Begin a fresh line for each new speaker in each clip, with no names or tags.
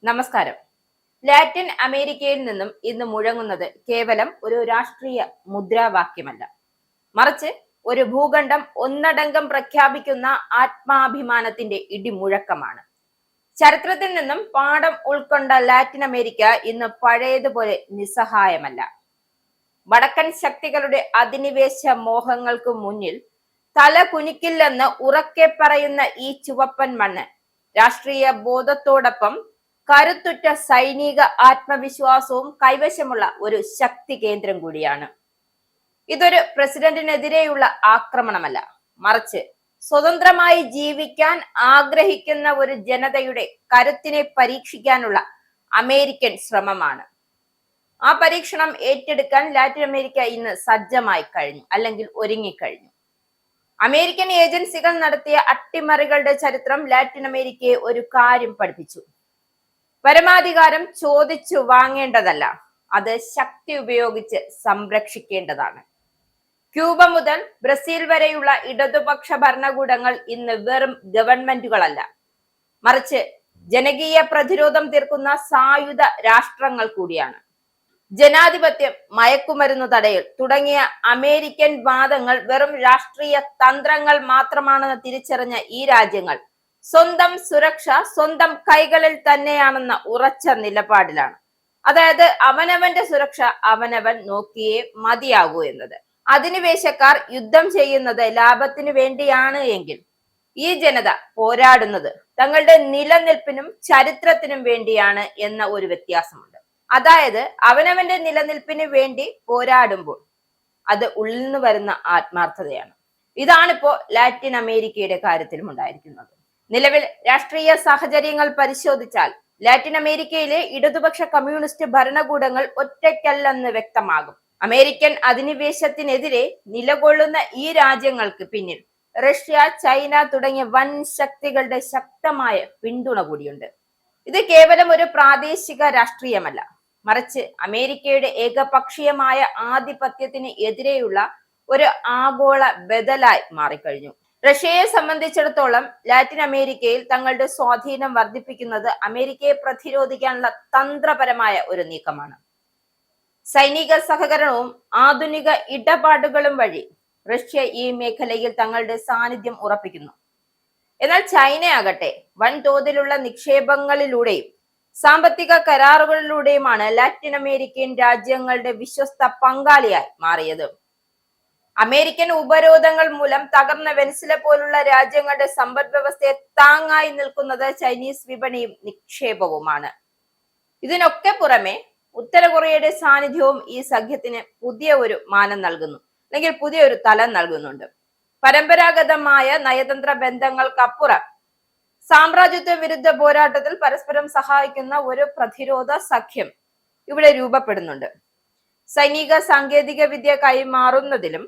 നമസ്കാരം. ലാറ്റിൻ അമേരിക്കയിൽ നിന്നും ഇന്ന് മുഴങ്ങുന്നത് കേവലം ഒരു രാഷ്ട്രീയ മുദ്രാവാക്യമല്ല, മറിച്ച് ഒരു ഭൂഖണ്ഡം ഒന്നടങ്കം പ്രഖ്യാപിക്കുന്ന ആത്മാഭിമാനത്തിന്റെ ഇടിമുഴക്കമാണ്. ചരിത്രത്തിൽ നിന്നും പാഠം ഉൾക്കൊണ്ട ലാറ്റിൻ അമേരിക്ക ഇന്ന് പഴയതുപോലെ നിസ്സഹായമല്ല. വടക്കൻ ശക്തികളുടെ അധിനിവേശ മോഹങ്ങൾക്ക് മുന്നിൽ തല കുനിക്കില്ലെന്ന് ഉറക്കെ പറയുന്ന ഈ ചുവപ്പൻ മണ്ണ് രാഷ്ട്രീയ ബോധത്തോടൊപ്പം കരുത്തുറ്റ സൈനിക ആത്മവിശ്വാസവും കൈവശമുള്ള ഒരു ശക്തി കേന്ദ്രം കൂടിയാണ്. ഇതൊരു പ്രസിഡന്റിനെതിരെയുള്ള ആക്രമണമല്ല, മറിച്ച് സ്വതന്ത്രമായി ജീവിക്കാൻ ആഗ്രഹിക്കുന്ന ഒരു ജനതയുടെ കരുത്തിനെ പരീക്ഷിക്കാനുള്ള അമേരിക്കൻ ശ്രമമാണ്. ആ പരീക്ഷണം ഏറ്റെടുക്കാൻ ലാറ്റിൻ അമേരിക്ക ഇന്ന് സജ്ജമായി കഴിഞ്ഞു, അല്ലെങ്കിൽ ഒരുങ്ങിക്കഴിഞ്ഞു. അമേരിക്കൻ ഏജൻസികൾ നടത്തിയ അട്ടിമറികളുടെ ചരിത്രം ലാറ്റിൻ അമേരിക്കയെ ഒരു കാര്യം പഠിപ്പിച്ചു: പരമാധികാരം ചോദിച്ചു വാങ്ങേണ്ടതല്ല, അത് ശക്തി ഉപയോഗിച്ച് സംരക്ഷിക്കേണ്ടതാണ്. ക്യൂബ മുതൽ ബ്രസീൽ വരെയുള്ള ഇടതുപക്ഷ ഭരണകൂടങ്ങൾ ഇന്ന് വെറും ഗവൺമെന്റുകളല്ല, മറിച്ച് ജനകീയ പ്രതിരോധം തീർക്കുന്ന സായുധ രാഷ്ട്രങ്ങൾ കൂടിയാണ്. ജനാധിപത്യം, മയക്കുമരുന്ന് തടയൽ തുടങ്ങിയ അമേരിക്കൻ വാദങ്ങൾ വെറും രാഷ്ട്രീയ തന്ത്രങ്ങൾ മാത്രമാണെന്ന് തിരിച്ചറിഞ്ഞ ഈ രാജ്യങ്ങൾ സ്വന്തം സുരക്ഷ സ്വന്തം കൈകളിൽ തന്നെയാണെന്ന ഉറച്ച നിലപാടിലാണ്. അതായത് അവനവന്റെ സുരക്ഷ അവനവൻ നോക്കിയേ മതിയാകൂ എന്നത്. അധിനിവേശക്കാർ യുദ്ധം ചെയ്യുന്നത് ലാഭത്തിന് വേണ്ടിയാണ് എങ്കിൽ ഈ ജനത പോരാടുന്നത് തങ്ങളുടെ നിലനിൽപ്പിനും ചരിത്രത്തിനും വേണ്ടിയാണ് എന്ന ഒരു വ്യത്യാസമുണ്ട്. അതായത് അവനവന്റെ നിലനിൽപ്പിന് വേണ്ടി പോരാടുമ്പോൾ അത് ഉള്ളിൽ നിന്ന് വരുന്ന ആത്മാർത്ഥതയാണ്. ഇതാണിപ്പോ ലാറ്റിൻ അമേരിക്കയുടെ കാര്യത്തിലും ഉണ്ടായിരിക്കുന്നത്. നിലവിൽ രാഷ്ട്രീയ സാഹചര്യങ്ങൾ പരിശോധിച്ചാൽ ലാറ്റിൻ അമേരിക്കയിലെ ഇടതുപക്ഷ കമ്മ്യൂണിസ്റ്റ് ഭരണകൂടങ്ങൾ ഒറ്റയ്ക്കല്ലെന്ന് വ്യക്തമാകും. അമേരിക്കൻ അധിനിവേശത്തിനെതിരെ നിലകൊള്ളുന്ന ഈ രാജ്യങ്ങൾക്ക് പിന്നിൽ റഷ്യ, ചൈന തുടങ്ങിയ വൻ ശക്തികളുടെ ശക്തമായ പിന്തുണ കൂടിയുണ്ട്. ഇത് കേവലം ഒരു പ്രാദേശിക രാഷ്ട്രീയമല്ല, മറിച്ച് അമേരിക്കയുടെ ഏകപക്ഷീയമായ ആധിപത്യത്തിന് എതിരെയുള്ള ഒരു ആഗോള ബദലായി മാറിക്കഴിഞ്ഞു. റഷ്യയെ സംബന്ധിച്ചിടത്തോളം ലാറ്റിൻ അമേരിക്കയിൽ തങ്ങളുടെ സ്വാധീനം വർദ്ധിപ്പിക്കുന്നത് അമേരിക്കയെ പ്രതിരോധിക്കാനുള്ള തന്ത്രപരമായ ഒരു നീക്കമാണ്. സൈനിക സഹകരണവും ആധുനിക ഇടപാടുകളും വഴി റഷ്യ ഈ മേഖലയിൽ തങ്ങളുടെ സാന്നിധ്യം ഉറപ്പിക്കുന്നു. എന്നാൽ ചൈനയാകട്ടെ വൻതോതിലുള്ള നിക്ഷേപങ്ങളിലൂടെയും സാമ്പത്തിക കരാറുകളിലൂടെയുമാണ് ലാറ്റിൻ അമേരിക്കൻ രാജ്യങ്ങളുടെ വിശ്വസ്ത പങ്കാളിയായി മാറിയത്. അമേരിക്കൻ ഉപരോധങ്ങൾ മൂലം തകർന്ന വെനസ്വേല പോലുള്ള രാജ്യങ്ങളുടെ സമ്പദ് വ്യവസ്ഥയെ താങ്ങായി നിൽക്കുന്നത് ചൈനീസ് വിപണിയും നിക്ഷേപവുമാണ്. ഇതിനൊക്കെ പുറമെ ഉത്തര കൊറിയയുടെ സാന്നിധ്യവും ഈ സഖ്യത്തിന് പുതിയ ഒരു മാനം നൽകുന്നു, അല്ലെങ്കിൽ പുതിയൊരു തലം നൽകുന്നുണ്ട്. പരമ്പരാഗതമായ നയതന്ത്ര ബന്ധങ്ങൾക്കപ്പുറം സാമ്രാജ്യത്വ വിരുദ്ധ പോരാട്ടത്തിൽ പരസ്പരം സഹായിക്കുന്ന ഒരു പ്രതിരോധ സഖ്യം ഇവിടെ രൂപപ്പെടുന്നുണ്ട്. സൈനിക സാങ്കേതിക വിദ്യ കൈമാറുന്നതിലും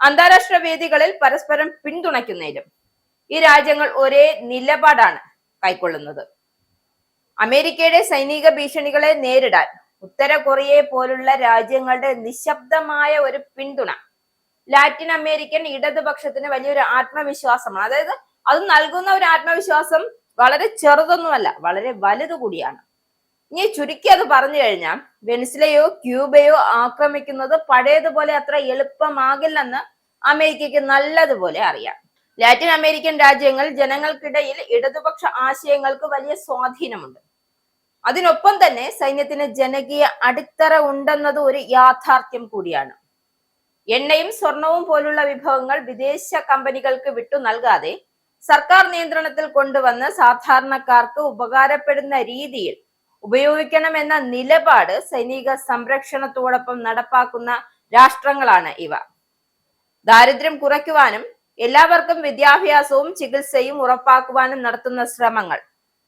അന്താരാഷ്ട്ര വേദികളിൽ പരസ്പരം പിന്തുണയ്ക്കുന്നതിലും ഈ രാജ്യങ്ങൾ ഒരേ നിലപാടാണ് കൈക്കൊള്ളുന്നത്. അമേരിക്കയുടെ സൈനിക ഭീഷണികളെ നേരിടാൻ ഉത്തര കൊറിയയെ പോലുള്ള രാജ്യങ്ങളുടെ നിശബ്ദമായ ഒരു പിന്തുണ ലാറ്റിൻ അമേരിക്കൻ ഇടതുപക്ഷത്തിന് വലിയൊരു ആത്മവിശ്വാസമാണ്. അതായത് അത് നൽകുന്ന ഒരു ആത്മവിശ്വാസം വളരെ ചെറുതൊന്നുമല്ല, വളരെ വലുതു കൂടിയാണ്. ഇനി ചുരുക്കി അത് പറഞ്ഞു കഴിഞ്ഞാൽ വെനസ്വേലയോ ക്യൂബയോ ആക്രമിക്കുന്നത് പഴയതുപോലെ അത്ര എളുപ്പമാകില്ലെന്ന് അമേരിക്കയ്ക്ക് നല്ലതുപോലെ അറിയാം. ലാറ്റിൻ അമേരിക്കൻ രാജ്യങ്ങൾ ജനങ്ങൾക്കിടയിൽ ഇടതുപക്ഷ ആശയങ്ങൾക്ക് വലിയ സ്വാധീനമുണ്ട്. അതിനൊപ്പം തന്നെ സൈന്യത്തിന് ജനകീയ അടിത്തറ ഉണ്ടെന്നത് ഒരു യാഥാർത്ഥ്യം കൂടിയാണ്. എണ്ണയും സ്വർണവും പോലുള്ള വിഭവങ്ങൾ വിദേശ കമ്പനികൾക്ക് വിട്ടു നൽകാതെ സർക്കാർ നിയന്ത്രണത്തിൽ കൊണ്ടുവന്ന് സാധാരണക്കാർക്ക് ഉപകാരപ്പെടുന്ന രീതിയിൽ ഉപയോഗിക്കണമെന്ന നിലപാട് സൈനിക സംരക്ഷണത്തോടൊപ്പം നടപ്പാക്കുന്ന രാഷ്ട്രങ്ങളാണ് ഇവ. ദാരിദ്ര്യം കുറയ്ക്കുവാനും എല്ലാവർക്കും വിദ്യാഭ്യാസവും ചികിത്സയും ഉറപ്പാക്കുവാനും നടത്തുന്ന ശ്രമങ്ങൾ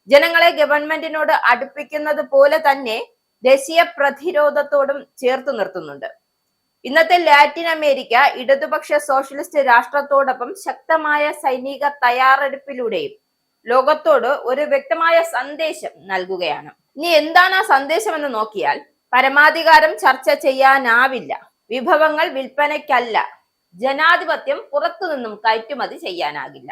ജനങ്ങളെ ഗവൺമെന്റിനോട് അടുപ്പിക്കുന്നത് പോലെ തന്നെ ദേശീയ പ്രതിരോധത്തോടും ചേർത്തു നിർത്തുന്നുണ്ട്. ഇന്നത്തെ ലാറ്റിൻ അമേരിക്ക ഇടതുപക്ഷ സോഷ്യലിസ്റ്റ് രാഷ്ട്രത്തോടൊപ്പം ശക്തമായ സൈനിക തയ്യാറെടുപ്പിലൂടെയും ലോകത്തോട് ഒരു വ്യക്തമായ സന്ദേശം നൽകുകയാണ്. ഇനി എന്താണ് ആ സന്ദേശം എന്ന് നോക്കിയാൽ, പരമാധികാരം ചർച്ച ചെയ്യാനാവില്ല, വിഭവങ്ങൾ വിൽപ്പനയ്ക്കല്ല, ജനാധിപത്യം പുറത്തുനിന്നും കയറ്റുമതി ചെയ്യാനാകില്ല.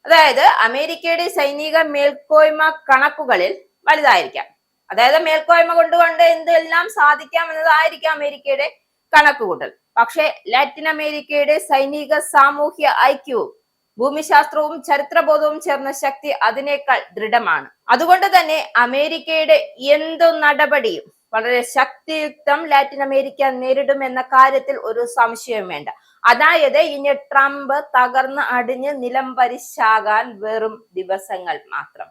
അതായത് അമേരിക്കയുടെ സൈനിക മേൽക്കോയ്മ കണക്കുകളിൽ വലുതായിരിക്കാം, അതായത് മേൽക്കോയ്മ കൊണ്ടുകൊണ്ട് എന്തെല്ലാം സാധിക്കാം എന്നതായിരിക്കാം അമേരിക്കയുടെ കണക്കുകൂട്ടൽ. പക്ഷെ ലാറ്റിൻ അമേരിക്കയുടെ സൈനിക സാമൂഹ്യ ഐക്യവും ഭൂമിശാസ്ത്രവും ചരിത്രബോധവും ചേർന്ന ശക്തി അതിനേക്കാൾ ദൃഢമാണ്. അതുകൊണ്ട് തന്നെ അമേരിക്കയുടെ എന്തു നടപടിയും വളരെ ശക്തിയുക്തം ലാറ്റിൻ അമേരിക്ക നേരിടുമെന്ന കാര്യത്തിൽ ഒരു സംശയവും വേണ്ട. അതായത് ഇനി ട്രംപ് തകർന്ന് അടിഞ്ഞ് നിലംപരിശാകാൻ വെറും ദിവസങ്ങൾ മാത്രം.